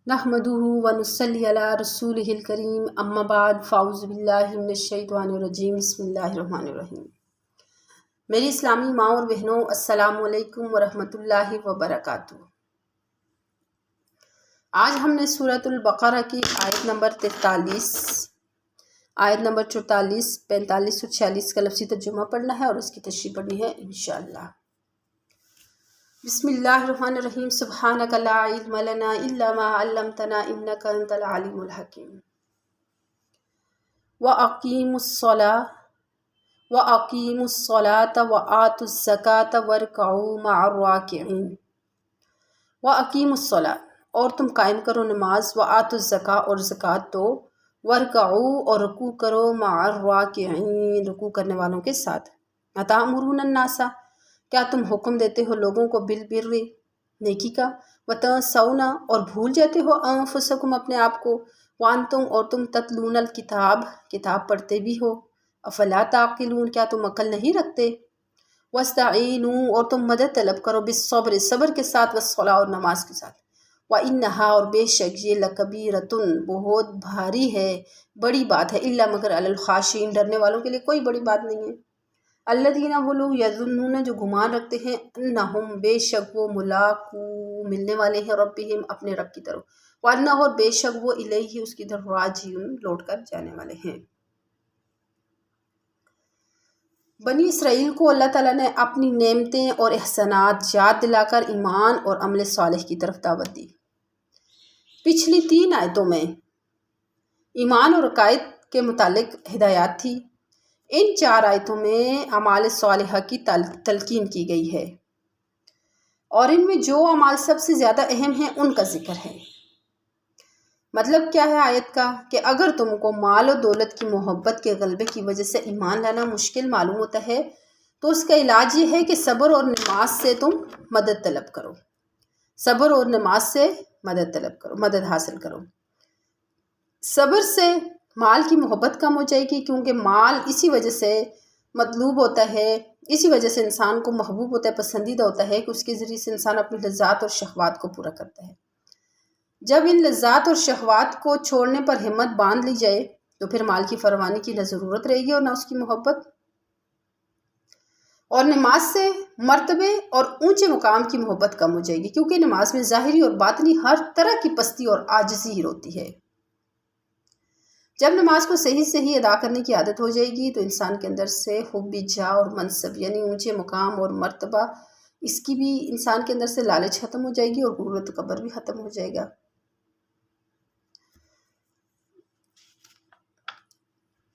نحمدہ ونصلی علی رسولہ الکریم اما بعد فاعوذ باللہ من الشیطان الرجیم بسم اللہ الرحمن الرحیم۔ میری اسلامی ماں اور بہنوں، السلام علیکم ورحمۃ اللہ وبرکاتہ۔ آج ہم نے سورۃ البقرہ کی آیت نمبر 43، آیت نمبر 44، 45 اور 46 کا لفظی ترجمہ پڑھنا ہے اور اس کی تشریح پڑھنی ہے انشاءاللہ۔ بسم اللہ الرحمن الرحیم۔ سبحانک لا علم لنا الا ما علمتنا انک انت العلیم الحکیم۔ وَأَقِیمُوا الصَّلَاةَ وَآتُوا الزَّکَاةَ وَارْکَعُوا مَعَ الرَّاکِعِینَ۔ وَأَقِیمُوا الصَّلَاةَ، اور تم قائم کرو نماز، وَآتُوا الزَّکَاةَ اور زکوٰۃ دو، وَارْکَعُوا اور رکوع کرو، مع الراکعین رکوع کرنے والوں کے ساتھ۔ اَتَأْمُرُونَ النَّاسَ، کیا تم حکم دیتے ہو لوگوں کو، بالبر نیکی کا، وَتَنسَوْنَ اور بھول جاتے ہو، أَنفُسَکُم اپنے آپ کو، وَأَنتُم اور تم تتلون الکتاب کتاب پڑھتے بھی ہو، افلا تعقلون کیا تم عقل نہیں رکھتے، وَاسْتَعِینُوا اور تم مدد طلب کرو، بالصبر صبر کے ساتھ، والصلاۃ اور نماز کے ساتھ، وَإِنَّہَا اور بے شک یہ لَکَبِیرَۃٌ بہت بھاری ہے، بڑی بات ہے، إِلَّا مگر علی الخاشعین ڈرنے والوں کے لیے کوئی بڑی بات نہیں ہے۔ الذین وہ لوگ یظنون جو گمان رکھتے ہیں، انہم بے شک وہ ملاقو ملنے والے ہیں، ربہم اپنے رب کی طرف، وانہ اور بے شک وہ الیہ اس کی طرف راجعون لوٹ کر جانے والے ہیں۔ بنی اسرائیل کو اللہ تعالیٰ نے اپنی نعمتیں اور احسانات یاد دلا کر ایمان اور عمل صالح کی طرف دعوت دی۔ پچھلی 3 آیتوں میں ایمان اور عقائد کے متعلق ہدایات تھی، ان 4 آیتوں میں اعمال صالحہ کی تلقین کی گئی ہے، اور ان میں جو اعمال سب سے زیادہ اہم ہیں ان کا ذکر ہے۔ مطلب کیا ہے آیت کا، کہ اگر تم کو مال و دولت کی محبت کے غلبے کی وجہ سے ایمان لانا مشکل معلوم ہوتا ہے تو اس کا علاج یہ ہے کہ صبر اور نماز سے تم مدد طلب کرو، صبر اور نماز سے مدد طلب کرو، مدد حاصل کرو۔ صبر سے مال کی محبت کم ہو جائے گی، کیونکہ مال اسی وجہ سے مطلوب ہوتا ہے، اسی وجہ سے انسان کو محبوب ہوتا ہے، پسندیدہ ہوتا ہے کہ اس کے ذریعے سے انسان اپنی لذات اور شہوات کو پورا کرتا ہے۔ جب ان لذات اور شہوات کو چھوڑنے پر ہمت باندھ لی جائے تو پھر مال کی فراوانی کی نہ ضرورت رہے گی اور نہ اس کی محبت۔ اور نماز سے مرتبے اور اونچے مقام کی محبت کم ہو جائے گی، کیونکہ نماز میں ظاہری اور باطنی ہر طرح کی پستی اور عاجزی ہی ہوتی ہے۔ جب نماز کو صحیح ادا کرنے کی عادت ہو جائے گی تو انسان کے اندر سے حب جاہ اور منصب یعنی اونچے مقام اور مرتبہ، اس کی بھی انسان کے اندر سے لالچ ختم ہو جائے گی اور غرور و تکبر بھی ختم ہو جائے گا۔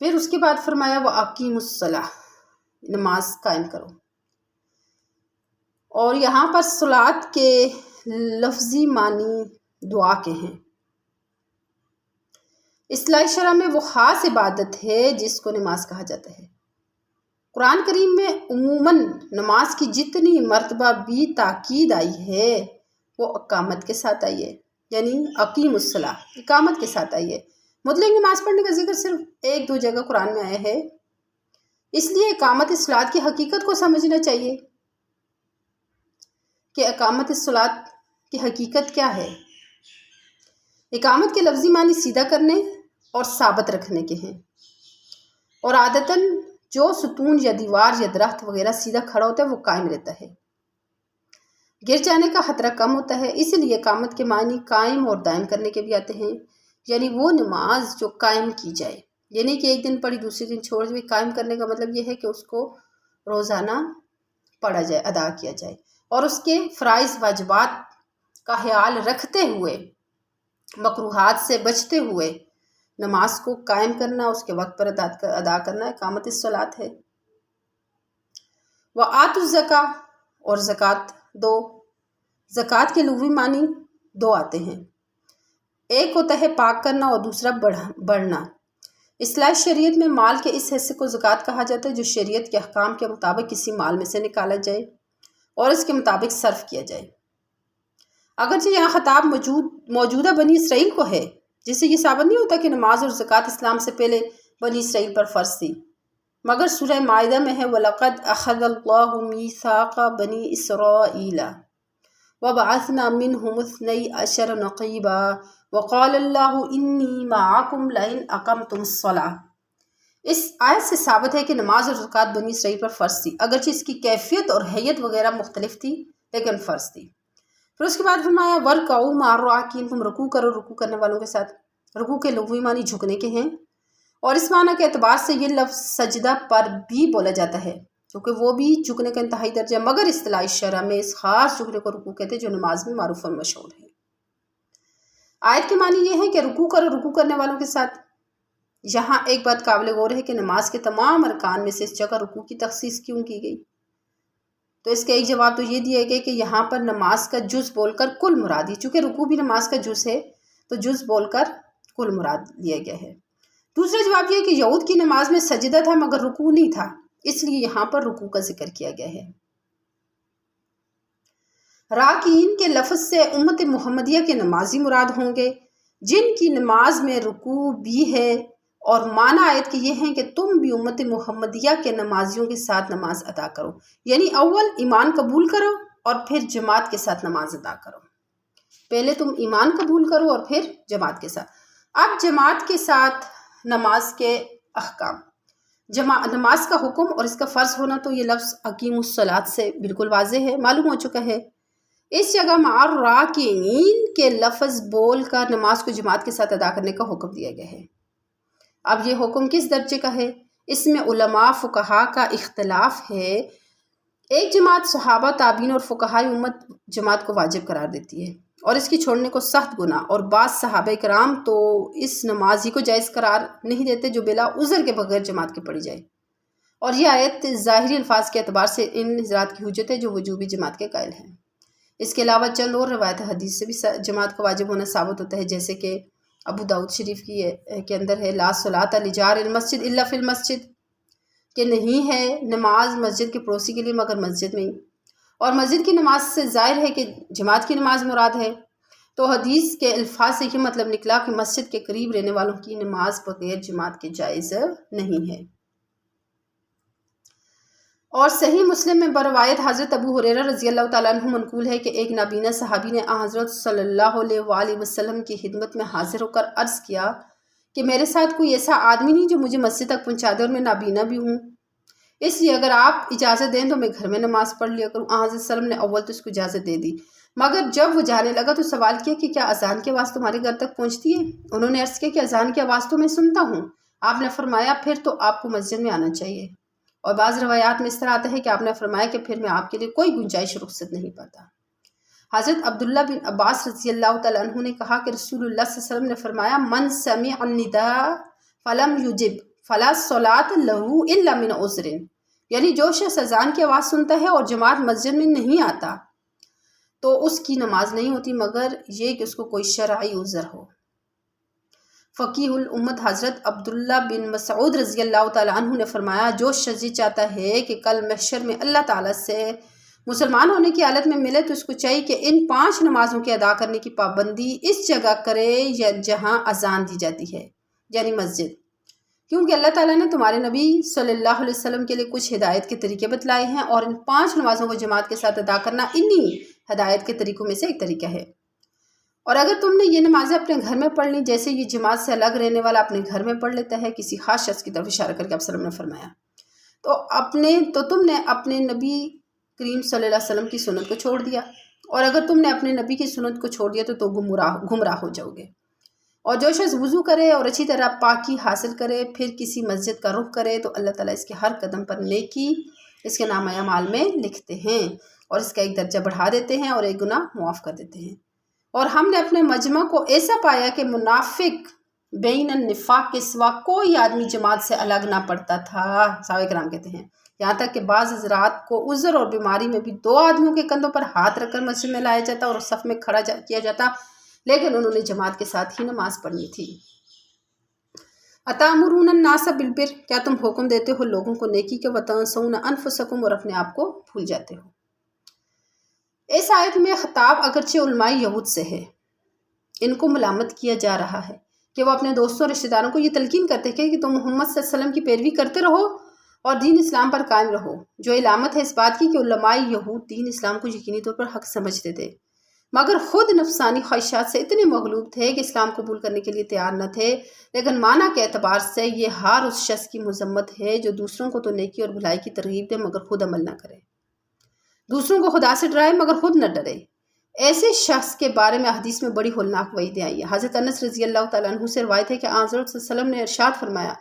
پھر اس کے بعد فرمایا وَأَقِیمُوا الصَّلَاةَ، نماز قائم کرو، اور یہاں پر صلاۃ کے لفظی معنی دعا کے ہیں۔ اصطلاح شرع میں وہ خاص عبادت ہے جس کو نماز کہا جاتا ہے۔ قرآن کریم میں عموماً نماز کی جتنی مرتبہ بھی تاکید آئی ہے وہ اقامت کے ساتھ آئی ہے، یعنی اقیم الصلاۃ اقامت کے ساتھ آئی ہے۔ مطلق نماز پڑھنے کا ذکر صرف 1-2 جگہ قرآن میں آیا ہے، اس لیے اقامت الصلاۃ کی حقیقت کو سمجھنا چاہیے کہ اقامت الصلاۃ کی حقیقت کیا ہے۔ اقامت کے لفظی معنی سیدھا کرنے اور ثابت رکھنے کے ہیں، اور عادتاً جو ستون یا دیوار یا درخت وغیرہ سیدھا کھڑا ہوتا ہے وہ قائم رہتا ہے، گر جانے کا خطرہ کم ہوتا ہے، اس لیے اقامت کے معنی قائم اور دائم کرنے کے بھی آتے ہیں، یعنی وہ نماز جو قائم کی جائے، یعنی کہ ایک دن پڑھی دوسرے دن چھوڑ دی۔ قائم کرنے کا مطلب یہ ہے کہ اس کو روزانہ پڑھا جائے، ادا کیا جائے، اور اس کے فرائض واجبات کا خیال رکھتے ہوئے، مکروہات سے بچتے ہوئے نماز کو قائم کرنا، اس کے وقت پر ادا کرنا اقامت الصلاۃ ہے۔ وَآتُوا الزَّکَاۃَ اور زکوٰۃ دو۔ زکوٰۃ کے لغوی معنی 2 آتے ہیں، ایک ہوتا ہے پاک کرنا اور دوسرا بڑھنا۔ اصطلاح شریعت میں مال کے اس حصے کو زکوٰۃ کہا جاتا ہے جو شریعت کے احکام کے مطابق کسی مال میں سے نکالا جائے اور اس کے مطابق صرف کیا جائے۔ اگرچہ یہاں خطاب موجودہ بنی اسرائیل کو ہے، جس سے یہ ثابت نہیں ہوتا کہ نماز اور زکوٰۃ اسلام سے پہلے بنی اسرائیل پر فرض تھی، مگر سورہ مائدہ میں ہے وَلَقَدْ أَخَذَ اللَّهُ مِيثَاقَ بَنِي إِسْرَائِيلَ وَبَعَثْنَا مِنْهُمُ 12 نَقِيبًا وقال اللہ انی معکم لئن اقمتم الصلاۃ۔ اس آیت سے ثابت ہے کہ نماز اور زکوٰۃ بنی اسرائیل پر فرض تھی، اگرچہ اس کی کیفیت اور حیت وغیرہ مختلف تھی لیکن فرض تھی۔ پھر اس کے بعد فرمایا وَارْكَعُوا مَعَ الرَّاكِعِينَ، تم رکوع کرو رکوع کرنے والوں کے ساتھ۔ رکوع کے لغوی معنی جھکنے کے ہیں، اور اس معنی کے اعتبار سے یہ لفظ سجدہ پر بھی بولا جاتا ہے کیونکہ وہ بھی جھکنے کا انتہائی درجہ، مگر اصطلاحی شرح میں اس خاص جھکنے کو رکوع کہتے ہیں جو نماز میں معروف اور مشہور ہے۔ آیت کے معنی یہ ہے کہ رکوع کرو رکوع کرنے والوں کے ساتھ۔ یہاں ایک بات قابل غور ہے کہ نماز کے تمام ارکان میں سے اس جگہ رکوع کی تخصیص کیوں کی گئی؟ تو اس کا ایک جواب تو یہ دیا گیا کہ یہاں پر نماز کا جز بول کر کل مراد ہے، چونکہ رکوع بھی نماز کا جز ہے تو جز بول کر کل مراد لیا گیا ہے۔ دوسرا جواب یہ ہے کہ یہود کی نماز میں سجدہ تھا مگر رکوع نہیں تھا، اس لیے یہاں پر رکوع کا ذکر کیا گیا ہے۔ راکعین کے لفظ سے امت محمدیہ کے نمازی مراد ہوں گے جن کی نماز میں رکوع بھی ہے، اور معنی آیت کے یہ ہیں کہ تم بھی امت محمدیہ کے نمازیوں کے ساتھ نماز ادا کرو، یعنی اول ایمان قبول کرو اور پھر جماعت کے ساتھ نماز ادا کرو۔ پہلے تم ایمان قبول کرو اور پھر جماعت کے ساتھ۔ اب جماعت کے ساتھ نماز کے احکام، نماز کا حکم اور اس کا فرض ہونا تو یہ لفظ اقیموا الصلاۃ سے بالکل واضح ہے، معلوم ہو چکا ہے۔ اس جگہ مع الراکعین کے لفظ بول کر نماز کو جماعت کے ساتھ ادا کرنے کا حکم دیا گیا ہے۔ اب یہ حکم کس درجے کا ہے؟ اس میں علماء فقہاء کا اختلاف ہے۔ ایک جماعت صحابہ تابعین اور فقہائے امت جماعت کو واجب قرار دیتی ہے اور اس کی چھوڑنے کو سخت گناہ، اور بعض صحابہ کرام تو اس نماز ہی کو جائز قرار نہیں دیتے جو بلا عذر کے بغیر جماعت کے پڑھی جائے، اور یہ آیت ظاہری الفاظ کے اعتبار سے ان حضرات کی حجت ہے جو وجوبی جماعت کے قائل ہیں۔ اس کے علاوہ چند اور روایت حدیث سے بھی جماعت کا واجب ہونا ثابت ہوتا ہے، جیسے کہ ابو داؤد شریف کے اندر ہے لا صلاۃ لجار المسجد الا فی المسجد، کہ نہیں ہے نماز مسجد کے پڑوسی کے لیے مگر مسجد میں ہی، اور مسجد کی نماز سے ظاہر ہے کہ جماعت کی نماز مراد ہے۔ تو حدیث کے الفاظ سے یہ مطلب نکلا کہ مسجد کے قریب رہنے والوں کی نماز بغیر جماعت کے جائز نہیں ہے۔ اور صحیح مسلم میں بروایت حضرت ابو ہریرہ رضی اللہ تعالیٰ عنہ منقول ہے کہ ایک نابینا صحابی نے حضرت صلی اللہ علیہ وآلہ وسلم کی خدمت میں حاضر ہو کر عرض کیا کہ میرے ساتھ کوئی ایسا آدمی نہیں جو مجھے مسجد تک پہنچا دے اور میں نابینا بھی ہوں، اس لیے اگر آپ اجازت دیں تو میں گھر میں نماز پڑھ لیا کروں۔ حضرت صلی اللہ علیہ وسلم نے اول تو اس کو اجازت دے دی، مگر جب وہ جانے لگا تو سوال کیا کہ کیا اذان کی آواز تمہارے گھر تک پہنچتی ہے؟ انہوں نے عرض کیا کہ اذان کی آواز تو میں سنتا ہوں۔ آپ نے فرمایا پھر تو آپ کو مسجد میں آنا چاہیے، اور بعض روایات میں اس طرح آتا ہے کہ آپ نے فرمایا کہ پھر میں آپ کے لیے کوئی گنجائش رخصت نہیں پاتا۔ حضرت عبداللہ بن عباس رضی اللہ تعالیٰ عنہ نے کہا کہ رسول اللہ صلی اللہ علیہ وسلم نے فرمایا من سمع النداء فلم یجب فلا صلاۃ لہ الا من عذر، یعنی جو شخص اذان کی آواز سنتا ہے اور جماعت مسجد میں نہیں آتا تو اس کی نماز نہیں ہوتی مگر یہ کہ اس کو کوئی شرعی عذر ہو۔ فقیہ الامت حضرت عبداللہ بن مسعود رضی اللہ تعالیٰ عنہ نے فرمایا جو شخص چاہتا ہے کہ کل محشر میں اللہ تعالیٰ سے مسلمان ہونے کی حالت میں ملے تو اس کو چاہیے کہ ان 5 نمازوں کے ادا کرنے کی پابندی اس جگہ کرے یا جہاں اذان دی جاتی ہے، یعنی مسجد، کیونکہ اللہ تعالیٰ نے تمہارے نبی صلی اللہ علیہ وسلم کے لیے کچھ ہدایت کے طریقے بتلائے ہیں، اور ان 5 نمازوں کو جماعت کے ساتھ ادا کرنا انہی ہدایت کے طریقوں میں سے ایک طریقہ ہے۔ اور اگر تم نے یہ نمازیں اپنے گھر میں پڑھ لیں جیسے یہ جماعت سے الگ رہنے والا اپنے گھر میں پڑھ لیتا ہے، کسی خاص شخص کی طرف اشارہ کر کے آپ صلی اللہ علیہ وسلم نے فرمایا، تو تم نے اپنے نبی کریم صلی اللہ علیہ وسلم کی سنت کو چھوڑ دیا، اور اگر تم نے اپنے نبی کی سنت کو چھوڑ دیا تو گمراہ ہو جاؤ گے۔ اور جو شخص وضو کرے اور اچھی طرح پاکی حاصل کرے پھر کسی مسجد کا رخ کرے تو اللہ تعالیٰ اس کے ہر قدم پر نیکی اس کے نامہ اعمال میں لکھتے ہیں اور اس کا ایک درجہ بڑھا دیتے ہیں اور ایک گناہ معاف کر دیتے ہیں۔ اور ہم نے اپنے مجمع کو ایسا پایا کہ منافق بین النفاق کے سوا کوئی آدمی جماعت سے الگ نہ پڑتا تھا، صحابہ کرام کہتے ہیں، یہاں تک کہ بعض حضرات کو عذر اور بیماری میں بھی 2 آدمیوں کے کندھوں پر ہاتھ رکھ کر مسجد میں لایا جاتا اور صف میں کھڑا کیا جاتا، لیکن انہوں نے جماعت کے ساتھ ہی نماز پڑھنی تھی۔ اتامرون الناس بالبر، کیا تم حکم دیتے ہو لوگوں کو نیکی کے، وتنسون انفسکم، اور اپنے آپ کو بھول جاتے ہو۔ اس آیت میں خطاب اگرچہ علماء یہود سے ہے، ان کو ملامت کیا جا رہا ہے کہ وہ اپنے دوستوں اور رشتہ داروں کو یہ تلقین کرتے ہیں کہ تم محمد صلی اللہ علیہ وسلم کی پیروی کرتے رہو اور دین اسلام پر قائم رہو، جو علامت ہے اس بات کی کہ علماء یہود دین اسلام کو یقینی طور پر حق سمجھتے تھے، مگر خود نفسانی خواہشات سے اتنے مغلوب تھے کہ اسلام قبول کرنے کے لیے تیار نہ تھے۔ لیکن معنی کے اعتبار سے یہ ہار اس شخص کی مذمت ہے جو دوسروں کو تو نیکی اور بھلائی کی ترغیب دے مگر خود عمل نہ کرے، دوسروں کو خدا سے ڈرائے مگر خود نہ ڈرے۔ ایسے شخص کے بارے میں حدیث میں بڑی ہولناک وعیدیں آئی ہیں۔ حضرت انس رضی اللہ تعالیٰ عنہ سے روایت ہے کہ آن حضرت صلی اللہ علیہ وسلم نے ارشاد فرمایا،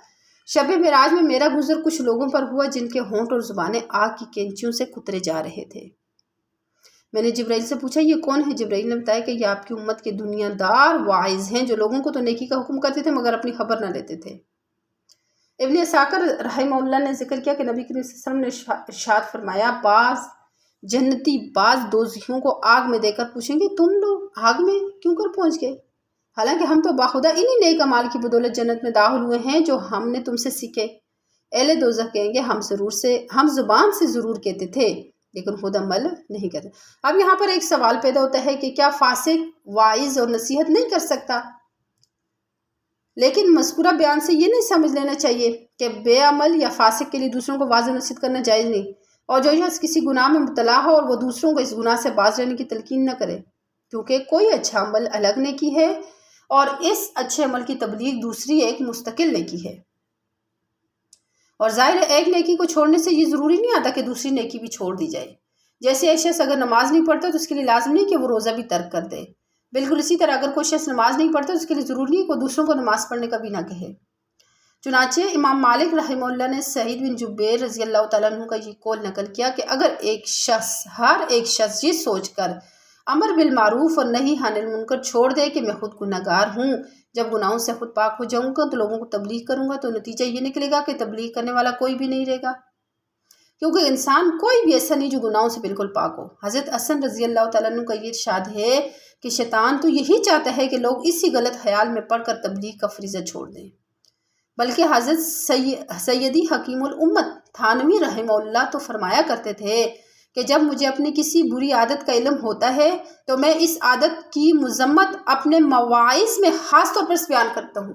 شب معراج میں میرا گزر کچھ لوگوں پر ہوا جن کے ہونٹ اور زبانیں آگ کی کینچیوں سے کترے جا رہے تھے۔ میں نے جبرائیل سے پوچھا یہ کون ہے؟ جبرائیل نے بتایا کہ یہ آپ کی امت کے دنیا دار واعظ ہیں جو لوگوں کو تو نیکی کا حکم کرتے تھے مگر اپنی خبر نہ لیتے تھے۔ ابن اساکر رحمہ اللہ نے ذکر کیا کہ نبی کریم صلی اللہ علیہ وسلم نے ارشاد فرمایا، بعض جنتی بعض دوزخیوں کو آگ میں دے کر پوچھیں گے تم لوگ آگ میں کیوں کر پہنچ گئے، حالانکہ ہم تو باخدا انہی نیک اعمال کی بدولت جنت میں داخل ہوئے ہیں جو ہم نے تم سے سیکھے۔ اہل دوزخ کہیں گے ہم زبان سے ضرور کہتے تھے لیکن خود عمل نہیں کرتے۔ اب یہاں پر ایک سوال پیدا ہوتا ہے کہ کیا فاسق واعظ اور نصیحت نہیں کر سکتا؟ لیکن مذکورہ بیان سے یہ نہیں سمجھ لینا چاہیے کہ بے عمل یا فاسق کے لیے دوسروں کو واضح نصیحت کرنا جائز نہیں، اور جو شخص کسی گناہ میں مبتلا ہو اور وہ دوسروں کو اس گناہ سے باز رہنے کی تلقین نہ کرے، کیونکہ کوئی اچھا عمل الگ نیکی ہے اور اس اچھے عمل کی تبلیغ دوسری ایک مستقل نیکی ہے۔ اور ظاہر ہے ایک نیکی کو چھوڑنے سے یہ ضروری نہیں آتا کہ دوسری نیکی بھی چھوڑ دی جائے۔ جیسے ایک شخص اگر نماز نہیں پڑھتا تو اس کے لیے لازم نہیں کہ وہ روزہ بھی ترک کر دے، بالکل اسی طرح اگر کوئی شخص نماز نہیں پڑھتا تو اس کے لیے ضروری نہیں کہ وہ دوسروں کو نماز پڑھنے کا بھی نہ کہے۔ چنانچہ امام مالک رحمہ اللہ نے سعید بن جبیر رضی اللہ تعالیٰ عنہ کا یہ قول نقل کیا کہ اگر ہر ایک شخص یہ سوچ کر امر بالمعروف اور نہی عن المنکر چھوڑ دے کہ میں خود گناہ گار ہوں، جب گناہوں سے خود پاک ہو جاؤں گا تو لوگوں کو تبلیغ کروں گا، تو نتیجہ یہ نکلے گا کہ تبلیغ کرنے والا کوئی بھی نہیں رہے گا، کیونکہ انسان کوئی بھی ایسا نہیں جو گناہوں سے بالکل پاک ہو۔ حضرت حسن رضی اللہ تعالیٰ عنہ کا یہ ارشاد ہے کہ شیطان تو یہی چاہتا ہے کہ لوگ اسی غلط خیال میں پڑھ کر تبلیغ کا فریضہ چھوڑ دیں، بلکہ حضرت سیدی حکیم الامت تھانوی رحمہ اللہ تو فرمایا کرتے تھے کہ جب مجھے اپنی کسی بری عادت کا علم ہوتا ہے تو میں اس عادت کی مذمت اپنے مواعظ میں خاص طور پر بیان کرتا ہوں۔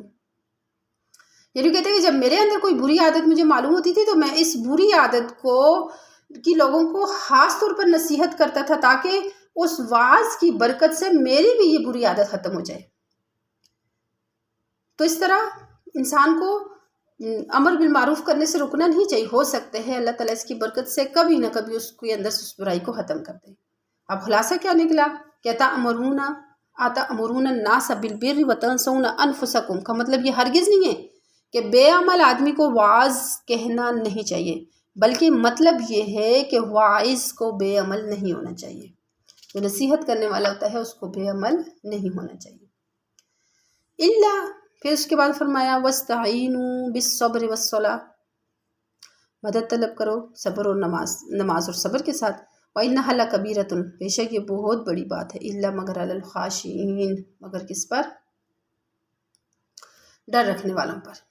یعنی کہتے ہیں کہ جب میرے اندر کوئی بری عادت مجھے معلوم ہوتی تھی تو میں اس بری عادت کی لوگوں کو خاص طور پر نصیحت کرتا تھا تاکہ اس واعظ کی برکت سے میری بھی یہ بری عادت ختم ہو جائے۔ تو اس طرح انسان کو امر بالمعروف کرنے سے رکنا نہیں چاہیے، ہو سکتے ہیں اللہ تعالیٰ اس کی برکت سے کبھی نہ کبھی اس کے اندر سے اس برائی کو ختم کر دے۔ اب خلاصہ کیا نکلا؟ کہتا امرون الناس بالبر وتنسون انفسکم کا مطلب یہ ہرگز نہیں ہے کہ بے عمل آدمی کو واعظ کہنا نہیں چاہیے، بلکہ مطلب یہ ہے کہ واعظ کو بے عمل نہیں ہونا چاہیے، جو نصیحت کرنے والا ہوتا ہے اس کو بے عمل نہیں ہونا چاہیے۔ اللہ پھر اس کے بعد فرمایا وَاسْتَعِینُوا بِالصَّبْرِ وَالصَّلَاةِ، مدد طلب کرو صبر اور نماز اور صبر کے ساتھ۔ وَإِنَّهَا لَكَبِيرَةٌ، بے شک یہ بہت بڑی بات ہے، إِلَّا مگر عَلَى الْخَاشِعِينَ، مگر کس پر؟ ڈر رکھنے والوں پر۔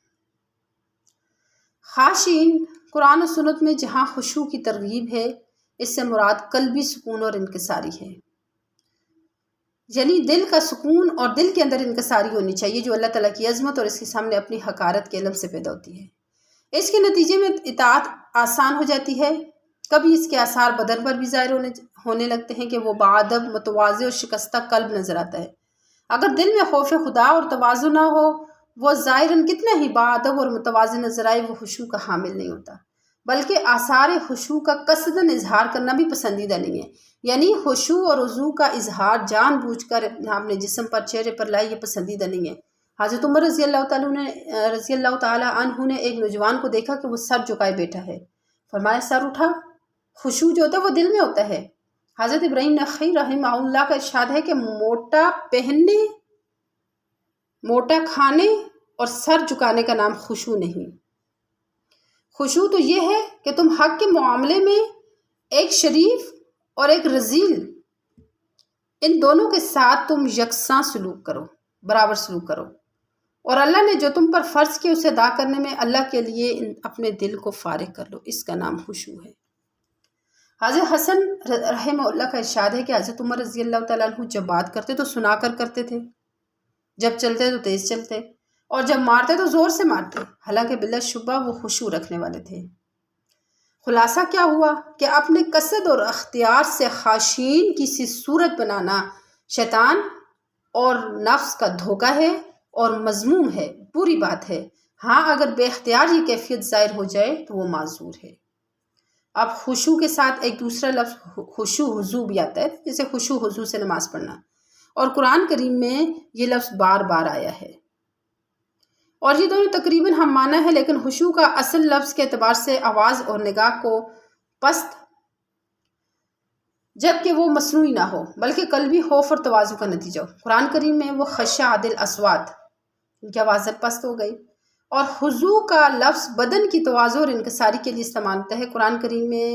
خاشعین قرآن و سنت میں جہاں خشوع کی ترغیب ہے اس سے مراد قلبی سکون اور انکساری ہے، یعنی دل کا سکون اور دل کے اندر انکساری ہونی چاہیے جو اللہ تعالیٰ کی عظمت اور اس کے سامنے اپنی حقارت کے علم سے پیدا ہوتی ہے۔ اس کے نتیجے میں اطاعت آسان ہو جاتی ہے۔ کبھی اس کے آثار بدن پر بھی ظاہر ہونے لگتے ہیں کہ وہ باادب، متواضع اور شکستہ قلب نظر آتا ہے۔ اگر دل میں خوف خدا اور تواضع نہ ہو، وہ ظاہراً کتنا ہی باادب اور متواضع نظر آئے، وہ خشوع کا حامل نہیں ہوتا، بلکہ آثار خشوع کا قصداً اظہار کرنا بھی پسندیدہ نہیں ہے، یعنی خشوع اور رضوع کا اظہار جان بوجھ کر اپنے جسم پر چہرے پر لائے، یہ پسندیدہ نہیں ہے۔ حضرت عمر رضی اللہ تعالیٰ عنہ نے ایک نوجوان کو دیکھا کہ وہ سر جھکائے بیٹھا ہے، فرمایا سر اٹھا۔ خشوع جو ہوتا ہے وہ دل میں ہوتا ہے۔ حضرت ابراہیم نخعی رحمہ اللہ کا ارشاد ہے کہ موٹا پہننے، موٹا کھانے اور سر جھکانے کا نام خشوع نہیں۔ خشوع تو یہ ہے کہ تم حق کے معاملے میں ایک شریف اور ایک رذیل، ان دونوں کے ساتھ تم یکساں سلوک کرو، برابر سلوک کرو، اور اللہ نے جو تم پر فرض کیا اسے ادا کرنے میں اللہ کے لیے اپنے دل کو فارغ کر لو، اس کا نام خشوع ہے۔ حضرت حسن رحمہ اللہ کا ارشاد ہے کہ حضرت عمر رضی اللہ تعالیٰ عنہ جب بات کرتے تو سنا کر کرتے تھے، جب چلتے تو تیز چلتے، اور جب مارتے تو زور سے مارتے، حالانکہ بلا شبہ وہ خشوع رکھنے والے تھے۔ خلاصہ کیا ہوا کہ اپنے قصد اور اختیار سے خاشعین کی سی صورت بنانا شیطان اور نفس کا دھوکہ ہے اور مذموم ہے، بری بات ہے۔ ہاں اگر بے اختیار یہ کیفیت ظاہر ہو جائے تو وہ معذور ہے۔ اب خشوع کے ساتھ ایک دوسرا لفظ خشوع حضوع بھی آتا ہے، جیسے خشوع حضوع سے نماز پڑھنا، اور قرآن کریم میں یہ لفظ بار بار آیا ہے، اور یہ دونوں تقریباً ہم معنی ہے، لیکن خشوع کا اصل لفظ کے اعتبار سے آواز اور نگاہ کو پست، جبکہ وہ مصنوعی نہ ہو بلکہ قلبی خوف اور تواضع کا نتیجہ ہو۔ قرآن کریم میں وہ خشع عدل اصوات، ان کی آواز پست ہو گئی، اور خضوع کا لفظ بدن کی تواضع اور انکساری کے لیے استعمال ہوتا ہے۔ قرآن کریم میں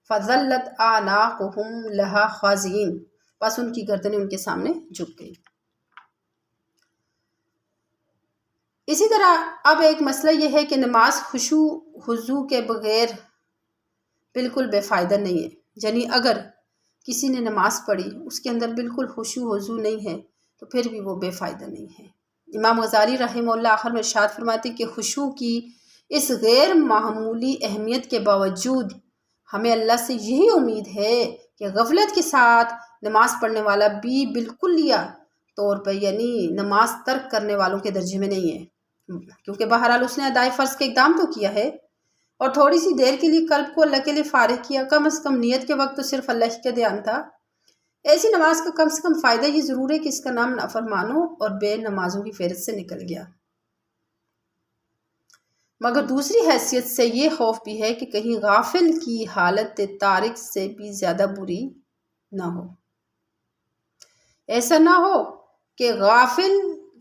فَذَلَّتْ أَعْنَاقُهُمْ لَهَا خَاضِعِينَ، بس ان کی گردنیں ان کے سامنے جھک گئی۔ اسی طرح اب ایک مسئلہ یہ ہے کہ نماز خشوع خضوع کے بغیر بالکل بے فائدہ نہیں ہے، یعنی اگر کسی نے نماز پڑھی اس کے اندر بالکل خشوع خضوع نہیں ہے تو پھر بھی وہ بے فائدہ نہیں ہے۔ امام غزالی رحمہ اللہ آخر میں ارشاد فرماتے کہ خشوع کی اس غیر معمولی اہمیت کے باوجود ہمیں اللہ سے یہی امید ہے کہ غفلت کے ساتھ نماز پڑھنے والا بھی بالکلیہ طور پر یعنی نماز ترک کرنے والوں کے درجے میں نہیں ہے، کیونکہ بہرحال اس نے ادائے فرض کے اقدام تو کیا ہے اور تھوڑی سی دیر کے لیے قلب کو اللہ کے لیے فارغ کیا، کم از کم نیت کے وقت تو صرف اللہ ہی کا دھیان تھا۔ ایسی نماز کا کم سے کم فائدہ یہ ضرور ہے کہ اس کا نام نافرمانوں اور بے نمازوں کی فہرست سے نکل گیا، مگر دوسری حیثیت سے یہ خوف بھی ہے کہ کہیں غافل کی حالت تارک سے بھی زیادہ بری نہ ہو۔ ایسا نہ ہو کہ غافل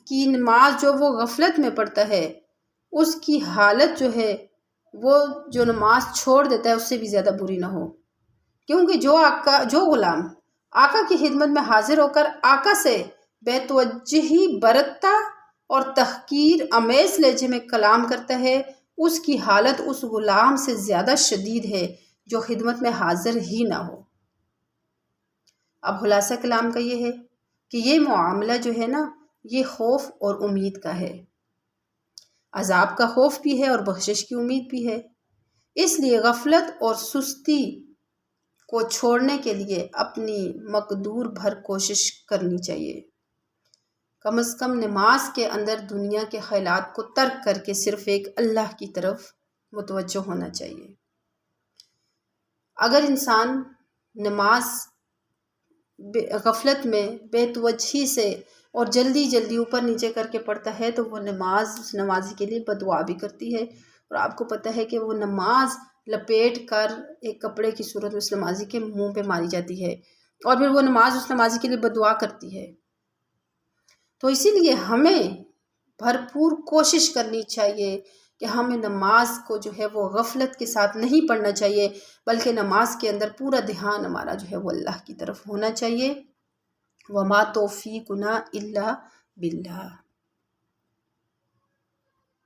کی نماز جو وہ غفلت میں پڑھتا ہے اس کی حالت جو ہے وہ جو نماز چھوڑ دیتا ہے اس سے بھی زیادہ بری نہ ہو، کیونکہ جو غلام آقا کی خدمت میں حاضر ہو کر آقا سے بے توجہی برتتا اور تحقیر آمیز لہجے میں کلام کرتا ہے اس کی حالت اس غلام سے زیادہ شدید ہے جو خدمت میں حاضر ہی نہ ہو۔ اب خلاصہ کلام کا یہ ہے کہ یہ معاملہ جو ہے نا یہ خوف اور امید کا ہے، عذاب کا خوف بھی ہے اور بخشش کی امید بھی ہے۔ اس لیے غفلت اور سستی کو چھوڑنے کے لیے اپنی مقدور بھر کوشش کرنی چاہیے، کم از کم نماز کے اندر دنیا کے خیالات کو ترک کر کے صرف ایک اللہ کی طرف متوجہ ہونا چاہیے۔ اگر انسان نماز غفلت میں بے توجہی سے اور جلدی جلدی اوپر نیچے کر کے پڑھتا ہے تو وہ نماز اس نمازی کے لیے بددعا بھی کرتی ہے، اور آپ کو پتہ ہے کہ وہ نماز لپیٹ کر ایک کپڑے کی صورت میں اس نمازی کے منہ پہ ماری جاتی ہے اور پھر وہ نماز اس نمازی کے لیے بددعا کرتی ہے۔ تو اسی لیے ہمیں بھرپور کوشش کرنی چاہیے کہ ہمیں نماز کو جو ہے وہ غفلت کے ساتھ نہیں پڑھنا چاہیے، بلکہ نماز کے اندر پورا دھیان ہمارا جو ہے وہ اللہ کی طرف ہونا چاہیے۔ وما توفیقنا الا باللہ۔